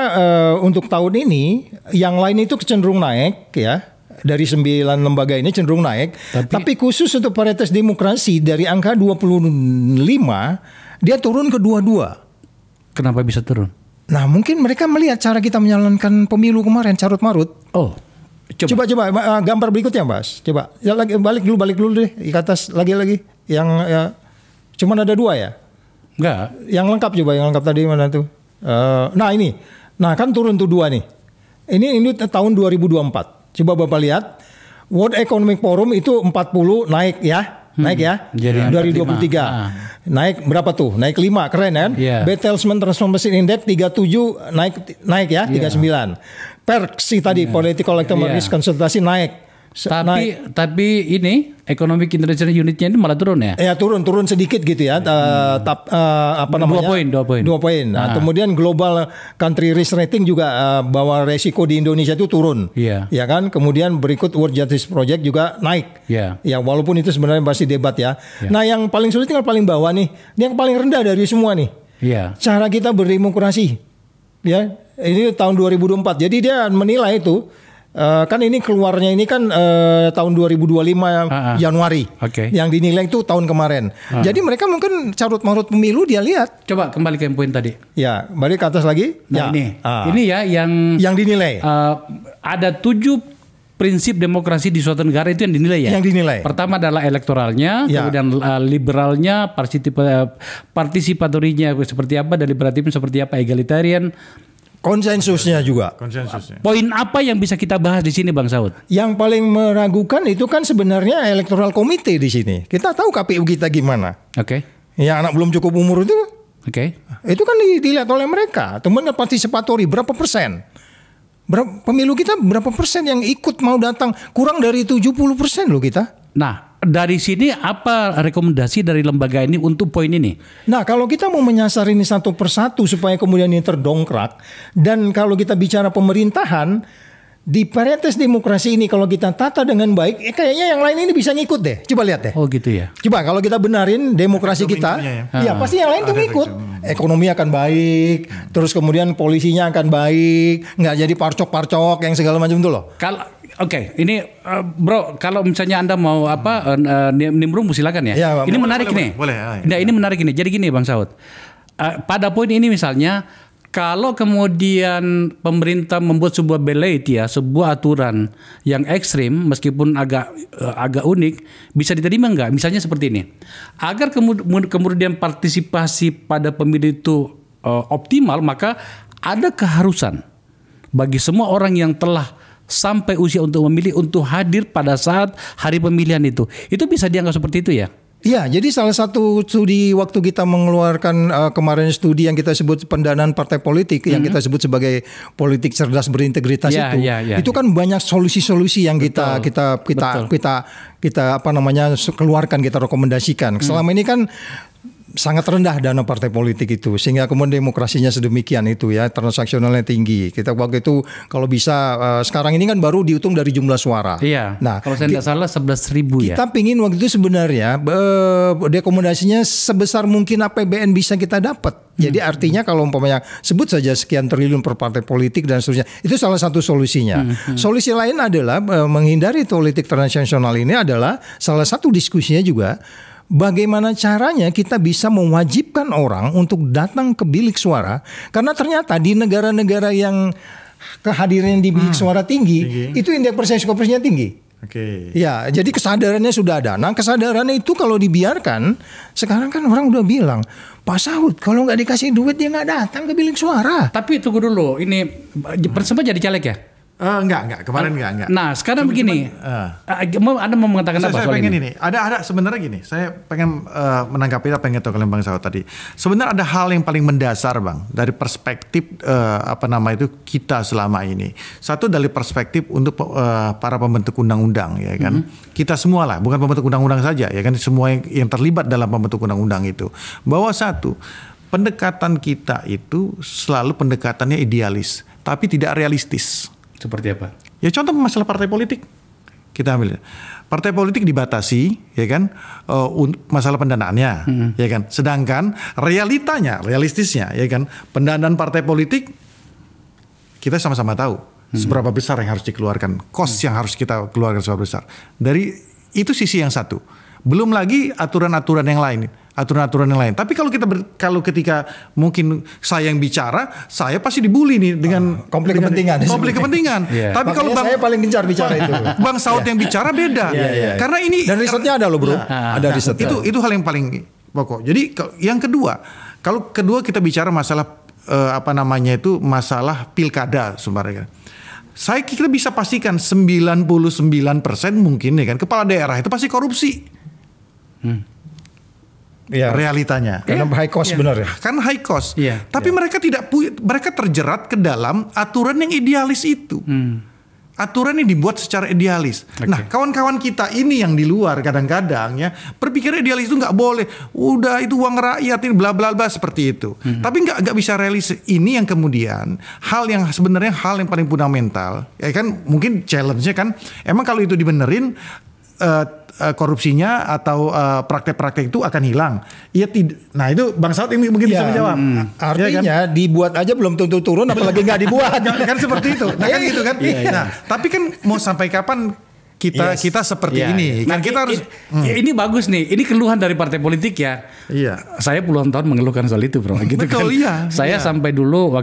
untuk tahun ini yang lain itu cenderung naik ya. Dari 9 lembaga ini cenderung naik. Tapi khusus untuk Paritas Demokrasi dari angka 25 dia turun ke 22. Kenapa bisa turun? Nah, mungkin mereka melihat cara kita menjalankan pemilu kemarin carut marut. Oh. Coba gambar berikutnya, Mas. Coba. Ya, balik dulu deh ke atas lagi yang cuman ada 2 ya? Enggak. Yang lengkap coba, yang lengkap tadi mana tuh? Nah, ini. Nah, kan turun tuh 2 nih. Ini tahun 2024. Coba Bapak lihat, World Economic Forum itu 40 naik ya. Naik ya. Dari 23. Naik berapa tuh? Naik 5, keren kan? Yeah. Bertelsmann Transformation Index 37 naik ya, 39. PERC tadi Political Economic Risk konsultasi naik. Tapi ini Economic Intelligence Unit-nya ini malah turun ya? Ya turun sedikit gitu ya. Apa namanya? 2 poin. Nah, kemudian Global Country Risk Rating juga bahwa resiko di Indonesia itu turun. Iya. Ya kan? Kemudian berikut World Justice Project juga naik. Iya. Ya walaupun itu sebenarnya masih debat ya. Nah, yang paling sulit tinggal paling bawah nih. Ini yang paling rendah dari semua nih. Iya. Cara kita berdemokrasi. Ya, ini tahun 2024. Jadi dia menilai itu kan ini keluarnya ini kan tahun 2025 Januari. Yang dinilai itu tahun kemarin. Jadi mereka mungkin carut marut pemilu dia lihat. Coba kembali ke poin tadi. Ya, balik ke atas lagi. Nah, ini ya yang dinilai. Ada 7 prinsip demokrasi di suatu negara itu yang dinilai ya. Yang dinilai. Pertama adalah elektoralnya, kemudian liberalnya, partisipatorinya seperti apa, deliberatifnya seperti apa, egalitarian. Konsensusnya juga. Poin apa yang bisa kita bahas di sini, Bang Saud? Yang paling meragukan itu kan sebenarnya electoral committee di sini. Kita tahu KPU kita gimana. Yang anak belum cukup umur itu. Itu kan dilihat oleh mereka. Teman partisipatori berapa persen? Pemilu kita berapa persen yang ikut mau datang? Kurang dari 70% loh kita. Nah, dari sini apa rekomendasi dari lembaga ini untuk poin ini? Nah, kalau kita mau menyasar ini satu persatu supaya kemudian ini terdongkrak, dan kalau kita bicara pemerintahan di Paritas Demokrasi ini kalau kita tata dengan baik, kayaknya yang lain ini bisa ngikut deh. Coba lihat deh. Oh gitu ya. Coba kalau kita benarin demokrasi kita, ya pasti yang lain tuh ngikut. Ekonomi akan baik, terus kemudian polisinya akan baik, nggak jadi parcok-parcok yang segala macam itu loh. Ini bro, kalau misalnya Anda mau nimbrung silakan ya. Ini menarik nih. Nah, ini menarik ini. Jadi gini Bang Saud. Pada poin ini misalnya, kalau kemudian pemerintah membuat sebuah belate ya, sebuah aturan yang ekstrim meskipun agak unik, bisa diterima nggak? Misalnya seperti ini. Agar kemudian partisipasi pada pemilu itu optimal, maka ada keharusan bagi semua orang yang telah sampai usia untuk memilih untuk hadir pada saat hari pemilihan itu. Itu bisa dianggap seperti itu ya? Ya, jadi salah satu studi waktu kita mengeluarkan kemarin studi yang kita sebut pendanaan partai politik yang kita sebut sebagai politik cerdas berintegritas itu kan banyak solusi-solusi yang kita apa namanya keluarkan, kita rekomendasikan. Selama ini kan sangat rendah dana partai politik itu sehingga kemudian demokrasinya sedemikian itu ya, transaksionalnya tinggi. Kita waktu itu kalau bisa sekarang ini kan baru dihitung dari jumlah suara. Iya. Nah, kalau saya tidak salah 11.000 ya. Kita pingin waktu itu sebenarnya rekomendasinya sebesar mungkin APBN bisa kita dapat. Jadi artinya kalau umpamanya sebut saja sekian triliun per partai politik dan seterusnya, itu salah satu solusinya. Solusi lain adalah menghindari politik transaksional ini adalah salah satu diskusinya juga. Bagaimana caranya kita bisa mewajibkan orang untuk datang ke bilik suara? Karena ternyata di negara-negara yang kehadiran di bilik suara tinggi, itu indeks persepsi tinggi. Ya, jadi kesadarannya sudah ada. Nah, kesadarannya itu kalau dibiarkan, sekarang kan orang udah bilang, Pak Saud, kalau nggak dikasih duit dia nggak datang ke bilik suara. Tapi tunggu dulu, ini sempat jadi caleg ya? Enggak, kemarin enggak. Nah, sekarang begini. Anda mau mengatakan apa soal ini? Ada sebenarnya gini, saya pengen menanggapi apa yang dikatakan Bang Saud tadi. Sebenarnya ada hal yang paling mendasar, Bang, dari perspektif kita selama ini. Satu dari perspektif untuk para pembentuk undang-undang ya kan. Kita semua lah, bukan pembentuk undang-undang saja ya kan, semua yang terlibat dalam pembentuk undang-undang itu. Bahwa satu, pendekatan kita itu selalu pendekatannya idealis, tapi tidak realistis. Seperti apa? Ya contoh masalah partai politik, kita ambil. Partai politik dibatasi, ya kan, masalah pendanaannya, ya kan. Sedangkan realistisnya, ya kan, pendanaan partai politik kita sama-sama tahu seberapa besar yang harus dikeluarkan, cost yang harus kita keluarkan seberapa besar. Dari itu sisi yang satu. Belum lagi aturan-aturan yang lain. Tapi kalau ketika mungkin saya yang bicara, saya pasti dibully nih dengan konflik kepentingan. Konflik kepentingan. Tapi kalau saya paling gencar bicara itu. Bang Saud yang bicara beda. Karena ini dan risetnya ada loh bro. Ada riset. Itu hal yang paling pokok. Jadi yang kedua, kalau kita bicara masalah masalah pilkada sebenarnya. Kita bisa pastikan 99% mungkin ya kan kepala daerah itu pasti korupsi. Ya. Realitanya. Karena high cost benar ya. Karena high cost. Tapi mereka terjerat ke dalam aturan yang idealis itu. Aturan ini dibuat secara idealis. Nah, kawan-kawan kita ini yang di luar kadang-kadang ya berpikir idealis itu nggak boleh. Udah itu uang rakyat ini bla bla bla seperti itu. Tapi nggak bisa realis. Ini yang kemudian hal yang paling fundamental. Ya kan mungkin challenge-nya kan emang kalau itu dibenerin korupsinya atau praktek-praktek itu akan hilang. Iya tidak. Nah itu Bang Saud ini mungkin bisa menjawab. Artinya ya kan? Dibuat aja belum tentu turun, apalagi nggak dibuat. Kan seperti itu. Nah kan gitu kan. Nah tapi kan mau sampai kapan kita seperti ini? Kan kita harus. Ini bagus nih. Ini keluhan dari partai politik ya. Iya. Saya puluhan tahun mengeluhkan soal itu, bro. Gitu betul, kan. Iya. Saya sampai dulu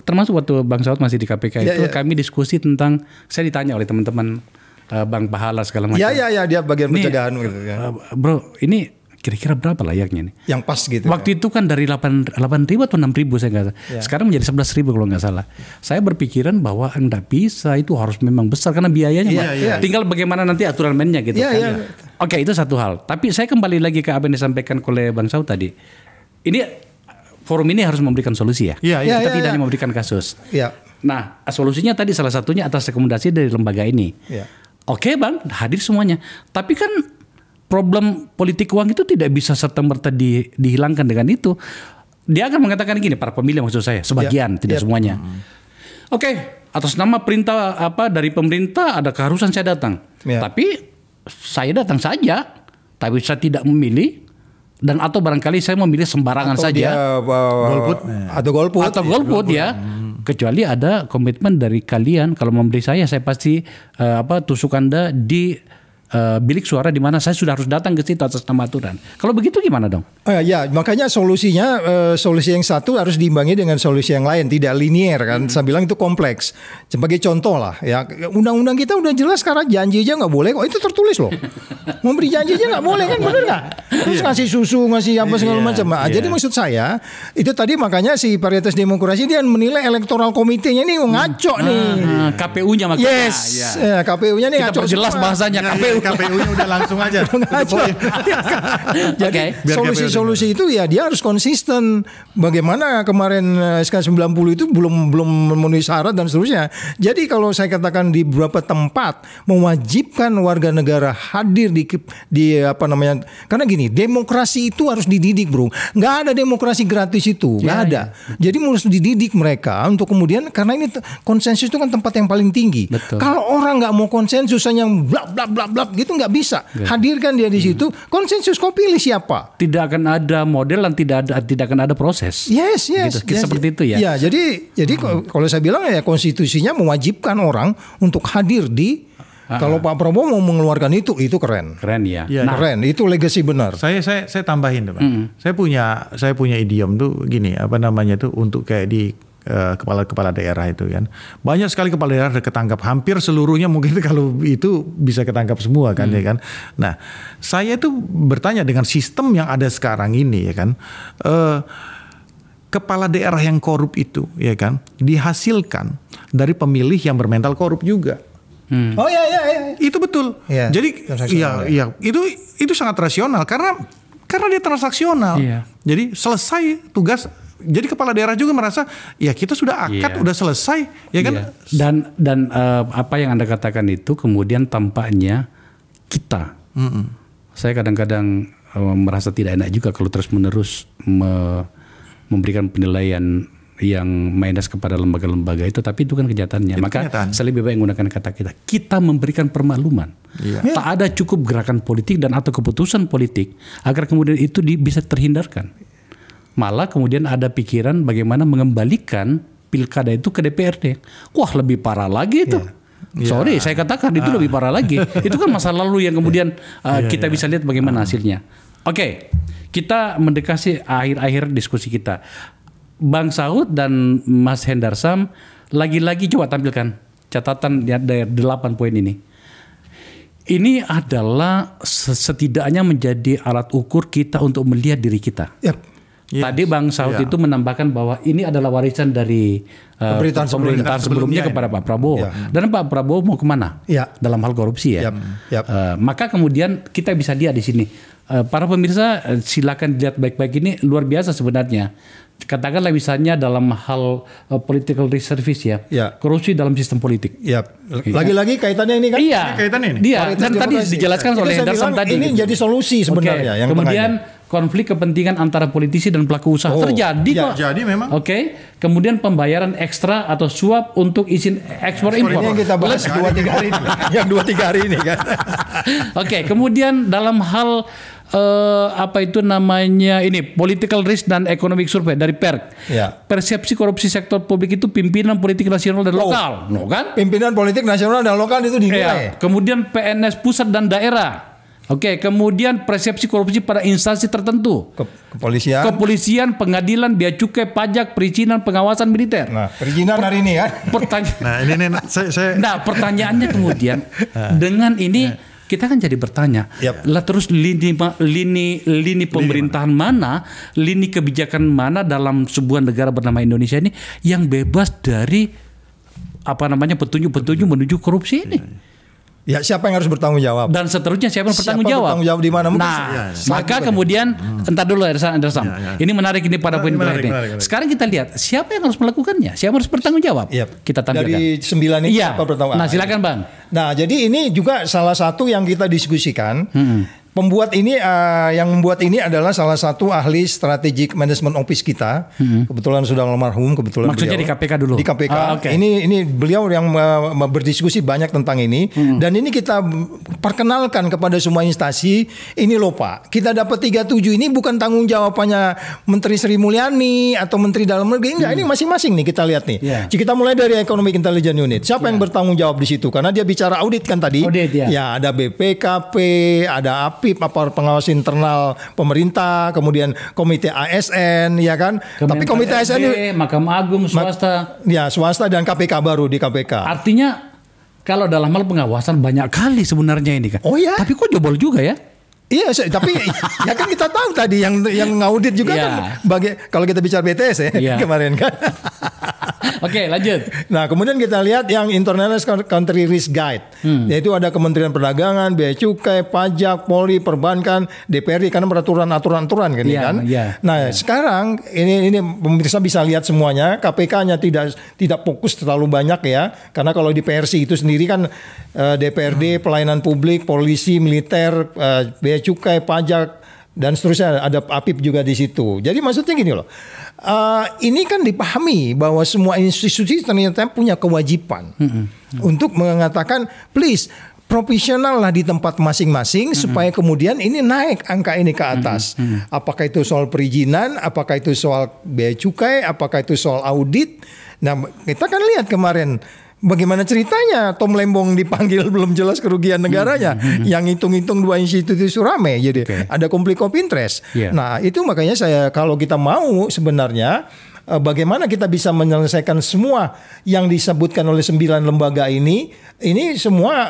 termasuk waktu Bang Saud masih di KPK itu kami diskusi tentang. Saya ditanya oleh teman-teman. Bang Pahala segala macam. Iya dia bagian pencegahan gitu kan. Bro, ini kira-kira berapa layaknya nih? Yang pas gitu. Waktu itu kan dari 8.000 atau 6.000 saya nggak salah. Sekarang menjadi 11.000 kalau nggak salah. Saya berpikiran bahwa nggak bisa, itu harus memang besar karena biayanya. Tinggal bagaimana nanti aturan mainnya gitu kan. Oke, itu satu hal. Tapi saya kembali lagi ke apa yang disampaikan oleh Bang Saud tadi. Ini forum ini harus memberikan solusi ya. Kita tidak hanya memberikan kasus. Nah, solusinya tadi salah satunya atas rekomendasi dari lembaga ini. Oke Bang, hadir semuanya. Tapi kan problem politik uang itu tidak bisa serta-merta dihilangkan dengan itu. Dia akan mengatakan gini, para pemilih maksud saya, sebagian, tidak semuanya. Oke, atas nama perintah dari pemerintah ada keharusan saya datang. Tapi saya datang saja, tapi saya tidak memilih. Dan atau barangkali saya memilih sembarangan atau saja. Golput ya. Kecuali ada komitmen dari kalian, kalau memberi saya pasti tusuk Anda di bilik suara di mana saya sudah harus datang ke situ atas nama aturan. Kalau begitu gimana dong? Ya makanya solusinya solusi yang satu harus diimbangi dengan solusi yang lain, tidak linier kan. Saya bilang itu kompleks. Sebagai contoh lah ya, undang-undang kita udah jelas sekarang janji aja nggak boleh kok, itu tertulis loh. Memberi janji aja nggak boleh kan, bener nggak? Terus ngasih susu, ngasih apa segala macam. Jadi maksud saya itu tadi makanya si Paritas Demokrasi dia menilai elektoral komitenya ini ngaco nih. KPU-nya makanya. KPU-nya nih ngaco. Kita perjelas bahasanya KPU-nya udah langsung aja. Jadi solusi-solusi itu ya dia harus konsisten. Bagaimana kemarin SK 90 itu belum memenuhi syarat dan seterusnya. Jadi kalau saya katakan di beberapa tempat mewajibkan warga negara hadir di apa namanya, karena gini, demokrasi itu harus dididik bro. Nggak ada demokrasi gratis itu, nggak ada. Jadi harus dididik mereka untuk kemudian, karena ini konsensus itu kan tempat yang paling tinggi. Kalau orang nggak mau konsensus hanya bla bla bla bla gitu nggak bisa. Hadirkan dia di situ, konsensus kau pilih siapa. Tidak akan ada model dan tidak akan ada proses. Seperti itu ya. Ya, jadi kalau saya bilang ya konstitusinya mewajibkan orang untuk hadir di. Kalau Pak Prabowo mau mengeluarkan itu keren. Keren ya. Keren, itu legacy benar. Saya tambahin, Pak. Saya punya idiom tuh gini, apa namanya tuh untuk kayak di kepala daerah itu kan. Banyak sekali kepala daerah ketangkap, hampir seluruhnya mungkin kalau itu bisa ketangkap semua kan ya kan. Nah, saya tuh bertanya dengan sistem yang ada sekarang ini ya kan. Kepala daerah yang korup itu ya kan dihasilkan dari pemilih yang bermental korup juga. Oh iya. Itu betul. Jadi itu sangat rasional karena dia transaksional. Jadi selesai tugas. Jadi kepala daerah juga merasa ya kita sudah akad, udah selesai, ya kan? Dan apa yang Anda katakan itu kemudian tampaknya kita. Saya kadang-kadang merasa tidak enak juga kalau terus-menerus memberikan penilaian yang minus kepada lembaga-lembaga itu, tapi itu kan kenyataannya. Itu Maka kenyataan. saya lebih baik menggunakan kata kita memberikan permakluman. Tak ada cukup gerakan politik dan atau keputusan politik agar kemudian itu bisa terhindarkan. Malah kemudian ada pikiran bagaimana mengembalikan pilkada itu ke DPRD. Wah, lebih parah lagi itu. Sorry, saya katakan itu lebih parah lagi. Itu kan masa lalu yang kemudian kita bisa lihat bagaimana hasilnya. Oke, kita mendekati akhir-akhir diskusi kita. Bang Saud dan Mas Hendarsam lagi-lagi coba tampilkan catatan dari 8 poin ini. Ini adalah setidaknya menjadi alat ukur kita untuk melihat diri kita. Yap. Tadi Bang Saud itu menambahkan bahwa ini adalah warisan dari pemerintahan sebelumnya kepada Pak Prabowo. Dan Pak Prabowo mau kemana dalam hal korupsi ya. Maka kemudian kita bisa lihat di sini. Para pemirsa silakan dilihat baik-baik, ini luar biasa sebenarnya. Katakanlah misalnya dalam hal political service ya. Korupsi dalam sistem politik. Lagi-lagi kaitannya ini kan? Iya. Kaitannya ini. Iya. Dan tadi dijelaskan oleh Hendarsam tadi. Ini jadi solusi sebenarnya. Yang kemudian konflik kepentingan antara politisi dan pelaku usaha terjadi kok. Jadi memang. Kemudian pembayaran ekstra atau suap untuk izin ekspor impor. Ini yang kita bahas 2-3 hari ini. Yang 2-3 hari ini kan. Kemudian dalam hal political risk dan economic survey dari PERC. Persepsi korupsi sektor publik itu pimpinan politik nasional dan lokal, kan? Pimpinan politik nasional dan lokal itu dinilai. Kemudian PNS pusat dan daerah. Kemudian persepsi korupsi pada instansi tertentu. Kepolisian, pengadilan, bea cukai, pajak, perizinan, pengawasan militer. Nah, perizinan hari ini kan. Pertanyaannya kemudian dengan ini kita kan jadi bertanya, lah terus lini pemerintahan mana, lini kebijakan mana dalam sebuah negara bernama Indonesia ini yang bebas dari petunjuk-petunjuk menuju korupsi ini? Ya, siapa yang harus bertanggung jawab? Dan seterusnya siapa yang bertanggung jawab? Bertanggung jawab di mana? Maka kemudian entar dulu Hendarsam. Ini menarik ini pada poin ini. Sekarang kita lihat siapa yang harus melakukannya, siapa yang harus bertanggung jawab. Kita tampilkan. Dari 9 ini siapa bertanggung jawab? Nah, silakan Bang. Nah, jadi ini juga salah satu yang kita diskusikan. Pembuat ini yang membuat ini adalah salah satu ahli strategic management office kita. Kebetulan sudah almarhum, maksudnya beliau, di KPK dulu. Di KPK. Ini beliau yang berdiskusi banyak tentang ini dan ini kita perkenalkan kepada semua instansi. Ini loh Pak, kita dapat 37 ini bukan tanggung jawabannya Menteri Sri Mulyani atau Menteri Dalam Negeri. Enggak, ini masing-masing nih kita lihat nih. Kita mulai dari Economic Intelligence Unit. Siapa yang bertanggung jawab di situ? Karena dia bicara audit kan tadi. Ya, ada BPKP, ada pengawas internal pemerintah, kemudian komite ASN, ya kan? Tapi komite ASN, Mahkamah Agung, swasta. Swasta dan KPK baru di KPK. Artinya kalau dalam hal pengawasan banyak kali sebenarnya ini kan. Tapi kok jebol juga ya? Iya, tapi ya kan kita tahu tadi yang ngaudit juga kan kalau kita bicara BTS kemarin kan. Lanjut. Nah, kemudian kita lihat yang International Country Risk Guide, yaitu ada Kementerian Perdagangan, Bea Cukai, Pajak, Polri, Perbankan, DPRD, karena peraturan kan ini kan. Nah, sekarang ini pemirsa bisa lihat semuanya. KPK-nya tidak fokus terlalu banyak ya, karena kalau di PRC itu sendiri kan DPRD, pelayanan publik, polisi, militer, Bea Cukai, Pajak dan seterusnya, ada APIP juga di situ. Jadi maksudnya gini loh. Ini kan dipahami bahwa semua institusi ternyata punya kewajiban untuk mengatakan please profesional lah di tempat masing-masing supaya kemudian ini naik angka ini ke atas. Apakah itu soal perizinan, apakah itu soal bea cukai, apakah itu soal audit. Nah, kita kan lihat kemarin bagaimana ceritanya Tom Lembong dipanggil belum jelas kerugian negaranya, yang hitung-hitung 2 institusi rame, jadi ada konflik of interest. Nah, itu makanya kalau kita mau sebenarnya bagaimana kita bisa menyelesaikan semua yang disebutkan oleh 9 lembaga ini semua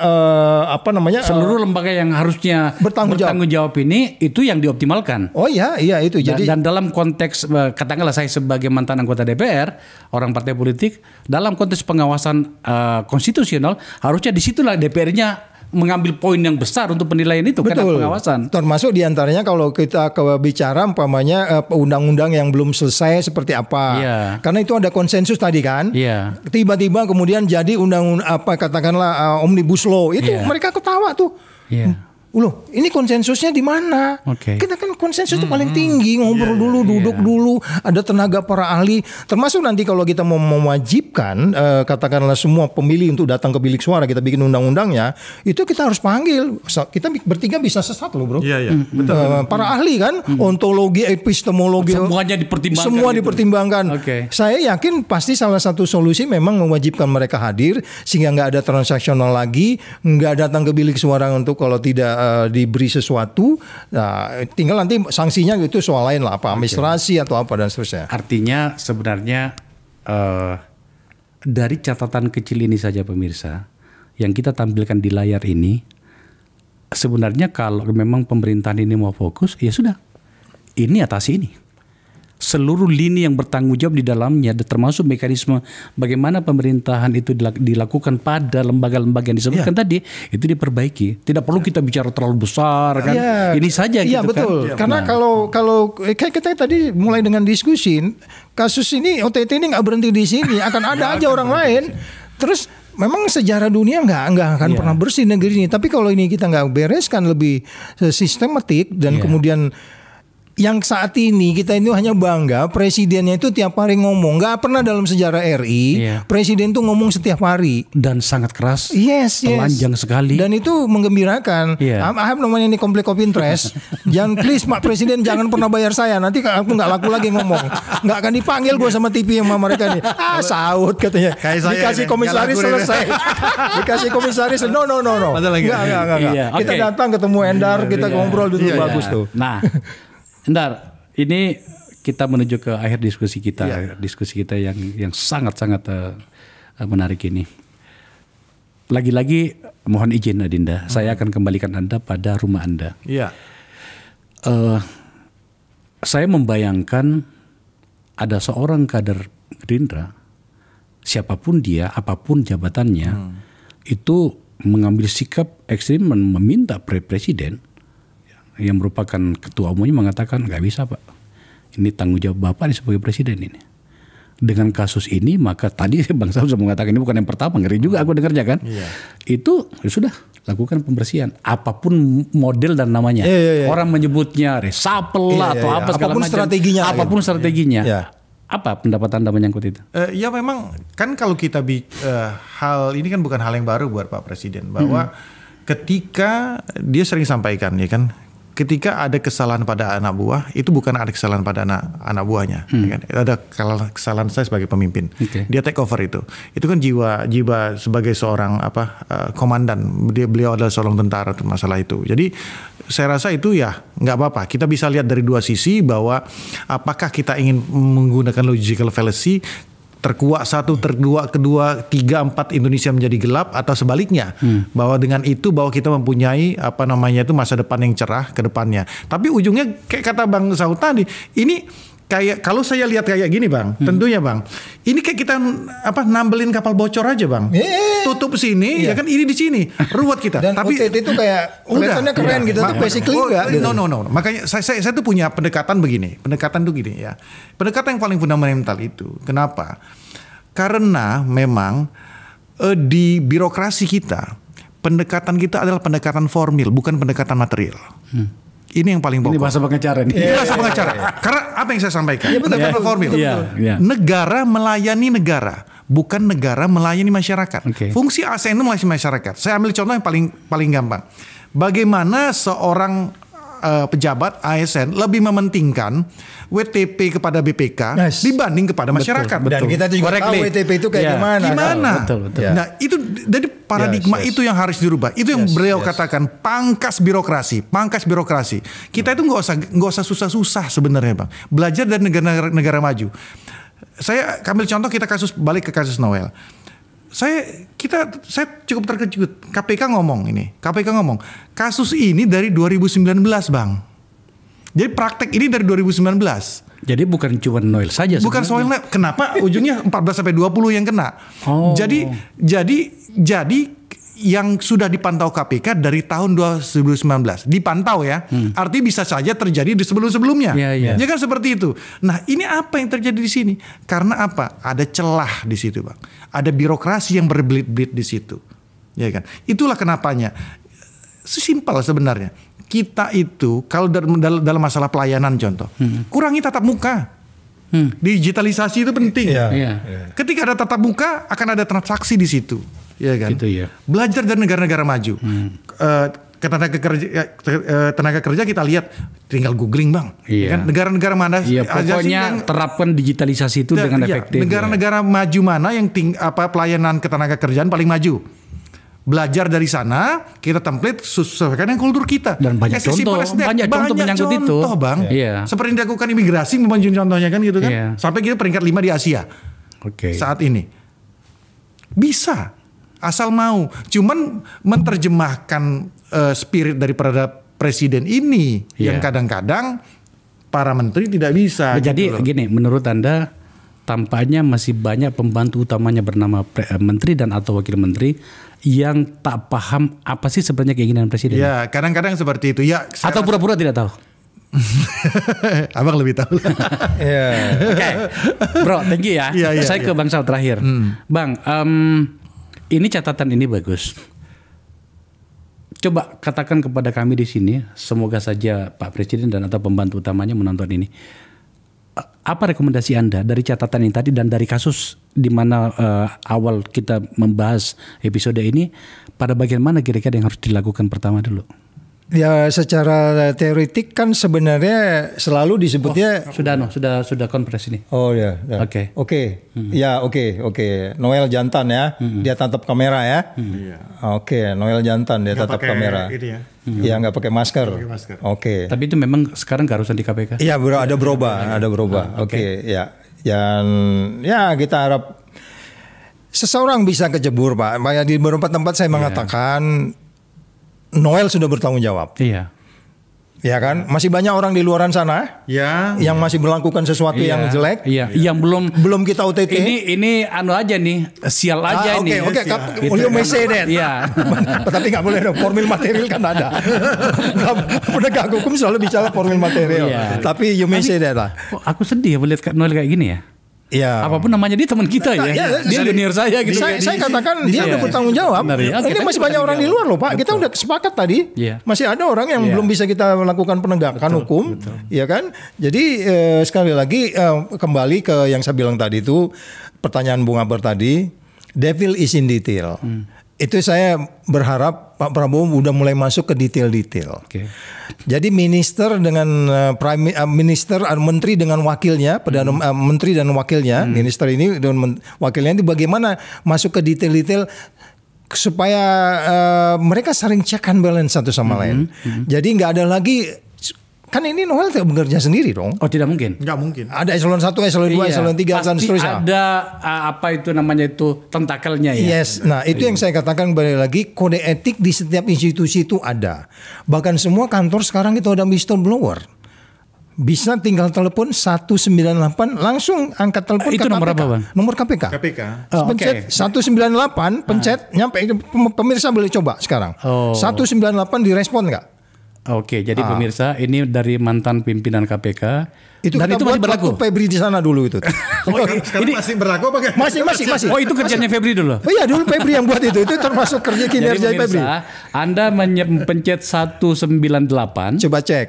seluruh lembaga yang harusnya bertanggung jawab ini itu yang dioptimalkan. Iya itu. Jadi dan dalam konteks katakanlah saya sebagai mantan anggota DPR, orang partai politik, dalam konteks pengawasan konstitusional harusnya disitulah DPR-nya mengambil poin yang besar untuk penilaian itu. Karena pengawasan. Termasuk diantaranya kalau kita bicara umpamanya undang-undang yang belum selesai seperti apa. Karena itu ada konsensus tadi kan. Tiba-tiba kemudian jadi undang-undang katakanlah omnibus law itu mereka ketawa tuh. Loh, ini konsensusnya di mana? Oke. Kita kan konsensus itu paling tinggi, ngobrol dulu, duduk dulu, ada tenaga para ahli. Termasuk nanti kalau kita mau mewajibkan katakanlah semua pemilih untuk datang ke bilik suara, kita bikin undang-undangnya, itu kita harus panggil. Kita bertiga bisa sesat loh, Bro. Iya, betul. Para ahli kan, ontologi, epistemologi, Semuanya dipertimbangkan. semua gitu. dipertimbangkan. Oke. Saya yakin pasti salah satu solusi memang mewajibkan mereka hadir sehingga nggak ada transaksional lagi, nggak datang ke bilik suara untuk kalau tidak diberi sesuatu, nah, tinggal nanti sanksinya itu soal lain lah, apa administrasi atau apa dan seterusnya. Artinya sebenarnya dari catatan kecil ini saja pemirsa, yang kita tampilkan di layar ini, sebenarnya kalau memang pemerintahan ini mau fokus, ya sudah, ini atasi ini. Seluruh lini yang bertanggung jawab di dalamnya, termasuk mekanisme bagaimana pemerintahan itu dilakukan pada lembaga-lembaga yang disebutkan tadi, itu diperbaiki. Tidak perlu kita bicara terlalu besar kan. Ini saja Iya, gitu betul. kan. Karena kalau kayak kita tadi mulai dengan diskusi, kasus ini OTT ini nggak berhenti di sini, akan ada aja orang lain. Terus memang sejarah dunia nggak akan pernah bersih negeri ini. Tapi kalau ini kita nggak bereskan lebih sistematik dan kemudian yang saat ini kita ini hanya bangga presidennya itu tiap hari ngomong, nggak pernah dalam sejarah RI presiden tuh ngomong setiap hari Dan sangat keras, yes telanjang sekali. dan itu menggembirakan. I have namanya ini conflict of interest. Jangan please Pak Presiden jangan pernah bayar saya, nanti aku nggak laku lagi ngomong, nggak akan dipanggil gue sama TV yang sama mereka nih. Saud katanya, dikasih komisaris selesai. Dikasih komisaris no. Enggak. Kita datang ketemu Endar, kita ngobrol dulu bagus tuh. Nah, Endar, ini kita menuju ke akhir diskusi kita, diskusi kita yang sangat-sangat menarik ini. Lagi-lagi mohon izin Adinda, saya akan kembalikan Anda pada rumah Anda. Iya. Saya membayangkan ada seorang kader Gerindra, siapapun dia, apapun jabatannya, itu mengambil sikap ekstrim meminta presiden yang merupakan ketua umumnya mengatakan nggak bisa Pak, ini tanggung jawab Bapak sebagai presiden ini. Dengan kasus ini maka tadi Bang Sam sudah mengatakan ini bukan yang pertama, ngeri juga aku dengarnya kan. Itu ya sudah lakukan pembersihan apapun model dan namanya. Orang menyebutnya reshuffle lah atau apa segala apapun macam. strateginya. Apapun strateginya. Apa pendapat Anda menyangkut itu? Ya memang kan kalau kita hal ini kan bukan hal yang baru buat Pak Presiden, bahwa ketika dia sering sampaikan ya kan, ketika ada kesalahan pada anak buah, itu bukan ada kesalahan pada anak buahnya, ya kan? Ada kesalahan saya sebagai pemimpin. Dia take over itu kan jiwa sebagai seorang komandan. Beliau adalah seorang tentara untuk masalah itu. Jadi saya rasa itu ya nggak apa-apa. Kita bisa lihat dari dua sisi, bahwa apakah kita ingin menggunakan logical fallacy, terkuak satu, terkuak kedua, 3, 4 Indonesia menjadi gelap, atau sebaliknya, bahwa dengan itu bahwa kita mempunyai itu masa depan yang cerah ke depannya. Tapi ujungnya kayak kata Bang Saud tadi, ini kayak kalau saya lihat kayak gini Bang, tentunya Bang, ini kayak kita nambelin kapal bocor aja Bang, tutup sini ya kan, ini di sini ruwet kita. Dan tapi OTT itu kayak kelihatannya keren gitu, tuh basically enggak gitu. No. Makanya saya tuh punya pendekatan begini. Pendekatan tuh gini ya. Pendekatan yang paling fundamental itu. Kenapa? Karena memang di birokrasi kita, pendekatan kita adalah pendekatan formil, bukan pendekatan material. Ini yang paling pokok. Ini bahasa pengacara nih. Ini bahasa pengacara. Karena apa yang saya sampaikan? Pendekatan formil. Negara melayani negara, bukan negara melayani masyarakat. Fungsi ASN itu melayani masyarakat. Saya ambil contoh yang paling gampang. Bagaimana seorang pejabat ASN lebih mementingkan WTP kepada BPK dibanding kepada masyarakat. Dan kita juga tahu WTP itu kayak gimana. Betul. Nah itu dari paradigma itu yang harus dirubah. Itu yang beliau katakan pangkas birokrasi. Kita itu nggak usah susah-susah sebenarnya Bang. Belajar dari negara maju. Saya ambil contoh, kita balik ke kasus Noel. Saya cukup terkejut. KPK ngomong kasus ini dari 2019 Bang. Jadi praktek ini dari 2019. Jadi bukan cuma Noel saja. Bukan soal Noel. Kenapa ujungnya 14-20 yang kena? Jadi yang sudah dipantau KPK dari tahun 2019 dipantau ya, artinya bisa saja terjadi di sebelum-sebelumnya. Ya kan seperti itu. Nah ini apa yang terjadi di sini? Karena apa? Ada celah di situ Bang. Ada birokrasi yang berbelit-belit di situ. Ya kan. Itulah kenapanya sesimpel sebenarnya. Kita itu kalau dalam masalah pelayanan contoh, kurangi tatap muka. Digitalisasi itu penting. Iya. Ketika ada tatap muka akan ada transaksi di situ, ya kan? Gitu ya. Belajar dari negara-negara maju. Tenaga kerja kita lihat tinggal googling bang. Iya. Kan? Negara-negara mana? Iya, pokoknya terapkan digitalisasi itu dengan efektif. Negara-negara maju mana yang pelayanan ketenaga kerjaan paling maju? Belajar dari sana, kita template sesuaikan dengan kultur kita. Dan banyak contoh, banyak contoh menyangkut itu. Bang. Iya. Seperti yang dilakukan imigrasi, membangun contohnya kan gitu kan. Iya. Sampai kita peringkat 5 di Asia. Oke. Saat ini. Bisa. Asal mau. Cuman menerjemahkan spirit daripada presiden ini yang kadang-kadang para menteri tidak bisa. Jadi gini, menurut Anda tampaknya masih banyak pembantu utamanya bernama menteri dan atau wakil menteri yang tak paham apa sih sebenarnya keinginan presiden. Ya, kadang-kadang seperti itu. Ya, atau pura-pura tidak tahu. Abang lebih tahu. Oke, bro, thank you ya. Saya ke Bang Saud terakhir. Bang, ini catatan ini bagus. Coba katakan kepada kami di sini, semoga saja Pak Presiden dan atau pembantu utamanya menonton ini. Apa rekomendasi Anda dari catatan ini tadi dan dari kasus di mana awal kita membahas episode ini, pada bagian mana kira-kira yang harus dilakukan pertama dulu? Ya, secara teoretik kan sebenarnya selalu disebutnya sudah konferensi ini. Oh ya. Oke. Ya, oke. Noel jantan ya. Dia tatap kamera ya. Oke, Noel jantan dia tatap kamera. Iya, nggak pakai masker. Oke. Tapi itu memang sekarang keharusan di KPK. Iya, ada berubah. Oke, ya. Dan ya kita harap seseorang bisa kejebur, Pak. Di beberapa tempat saya mengatakan Noel sudah bertanggung jawab. Iya. Ya kan? Masih banyak orang di luaran sana yang masih melakukan sesuatu yang jelek. Iya, yang belum kita OTT. Ini anu aja nih, sial aja ini. Oke. You may say that. Iya. Tapi nggak boleh dong, formil material kan ada. Penegak hukum selalu bicara formil material. Iya. Tapi you may say that lah. Aku sedih ya melihat Noel kayak gini ya. Ya. Apapun namanya dia teman kita ya. Dia junior saya gitu. Saya katakan dia udah bertanggung jawab. Ini masih banyak orang di luar loh, Pak. Kita udah sepakat tadi. Masih ada orang yang belum bisa kita melakukan penegakan hukum, ya kan? Jadi sekali lagi kembali ke yang saya bilang tadi itu, pertanyaan Bung Akbar tadi, devil is in detail. Itu saya berharap Pak Prabowo udah mulai masuk ke detail-detail. Jadi minister dengan menteri dengan wakilnya, perdana menteri dan wakilnya, minister ini dan wakilnya itu bagaimana masuk ke detail-detail supaya mereka saling check and balance satu sama lain. Jadi nggak ada lagi. Kan ini Noel tidak bekerja sendiri dong. Oh, tidak mungkin. Nggak mungkin. Ada eselon 1, eselon 2, eselon 3 dan seterusnya. Ada apa itu namanya itu tentakelnya ya. Yes. Nah, itu yang saya katakan kembali lagi, kode etik di setiap institusi itu ada. Bahkan semua kantor sekarang itu ada whistleblower. Bisa tinggal telepon 198 langsung angkat telepon itu ke nomor KPK. apa, Bang? Nomor KPK. Pencet 198, pencet nyampe. Pemirsa boleh coba sekarang. 198 direspon nggak? Oke, jadi pemirsa ini dari mantan pimpinan KPK. Itu dan itu masih berlaku. Febri di sana dulu itu. Ini masih berlaku apa? Masih. Oh, itu kerjanya Febri dulu. Oh iya, dulu Febri yang buat itu termasuk kerja kinerja Febri. Anda mencet 198. Coba cek.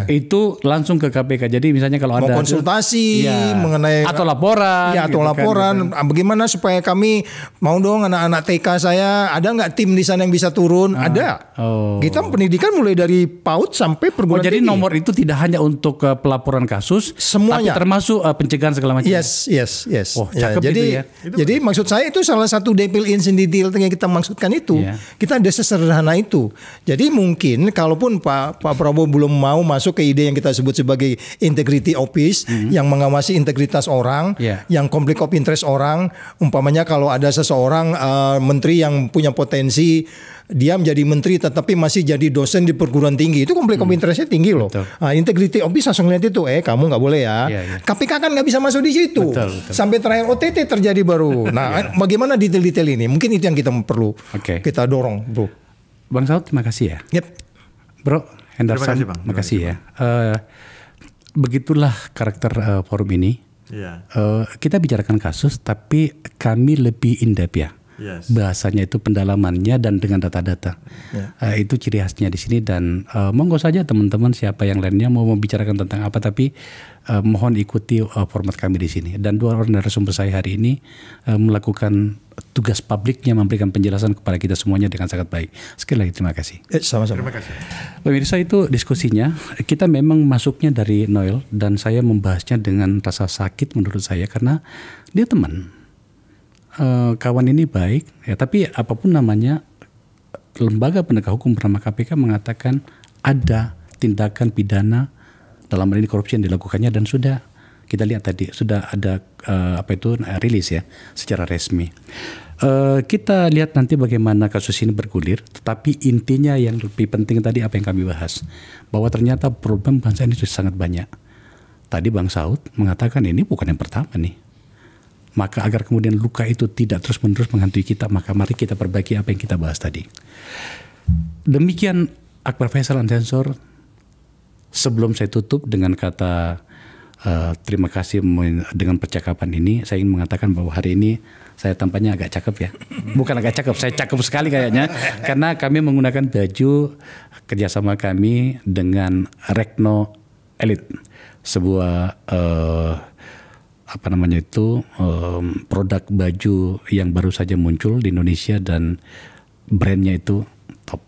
Itu langsung ke KPK. Jadi misalnya kalau ada mau konsultasi mengenai atau laporan. Ya, atau gitu laporan. Kan. Bagaimana supaya kami mau dong anak-anak TK saya ada nggak tim di sana yang bisa turun? Ada. Kita pendidikan mulai dari PAUD sampai perguruan tinggi. Jadi nomor itu tidak hanya untuk pelaporan kasus, semuanya, tapi termasuk pencegahan segala macam. Yes. Oh, jadi jadi maksud saya itu salah satu devil in detail yang kita maksudkan itu. Kita ada sesederhana itu. Jadi mungkin kalaupun Pak Prabowo belum mau masuk ke ide yang kita sebut sebagai integrity office yang mengawasi integritas orang, yang konflik of interest orang, umpamanya kalau ada seseorang menteri yang punya potensi dia menjadi menteri tetapi masih jadi dosen di perguruan tinggi, itu konflik of interestnya tinggi loh. Integrity office langsung lihat itu, kamu nggak boleh ya. KPK kan nggak bisa masuk di situ. Sampai terakhir OTT terjadi baru. Nah, bagaimana detail-detail ini? Mungkin itu yang kita perlu kita dorong, Bro. Bang Saud, terima kasih ya. Bro, Henderson, terima kasih ya. Begitulah karakter forum ini. Kita bicarakan kasus, tapi kami lebih in-depth ya. Yes. Bahasanya itu pendalamannya dan dengan data-data. Itu ciri khasnya di sini dan monggo saja teman-teman siapa yang lainnya mau membicarakan tentang apa, tapi mohon ikuti format kami di sini. Dan 2 orang narasumber saya hari ini melakukan tugas publiknya, memberikan penjelasan kepada kita semuanya dengan sangat baik. Sekali lagi terima kasih. Sama-sama. Terima kasih. Pemirsa, itu diskusinya. Kita memang masuknya dari Noel dan saya membahasnya dengan rasa sakit menurut saya karena dia teman. Kawan ini baik, ya, tapi apapun namanya, lembaga penegak hukum bernama KPK mengatakan ada tindakan pidana dalam hal ini korupsi yang dilakukannya dan sudah kita lihat tadi sudah ada rilis ya secara resmi. Kita lihat nanti bagaimana kasus ini bergulir, tetapi intinya yang lebih penting tadi apa yang kami bahas, bahwa ternyata problem bangsa ini sudah sangat banyak. Tadi Bang Saud mengatakan ini bukan yang pertama nih. Maka agar kemudian luka itu tidak terus-menerus menghantui kita, maka mari kita perbaiki apa yang kita bahas tadi. Demikian Akbar Faisal Unsensor. Sebelum saya tutup dengan kata terima kasih dengan percakapan ini, saya ingin mengatakan bahwa hari ini saya tampaknya agak cakep ya. Bukan agak cakep, saya cakep sekali kayaknya. Karena kami menggunakan baju kerjasama kami dengan Rekno Elite. Sebuah produk baju yang baru saja muncul di Indonesia dan brandnya itu top.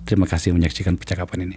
Terima kasih menyaksikan percakapan ini.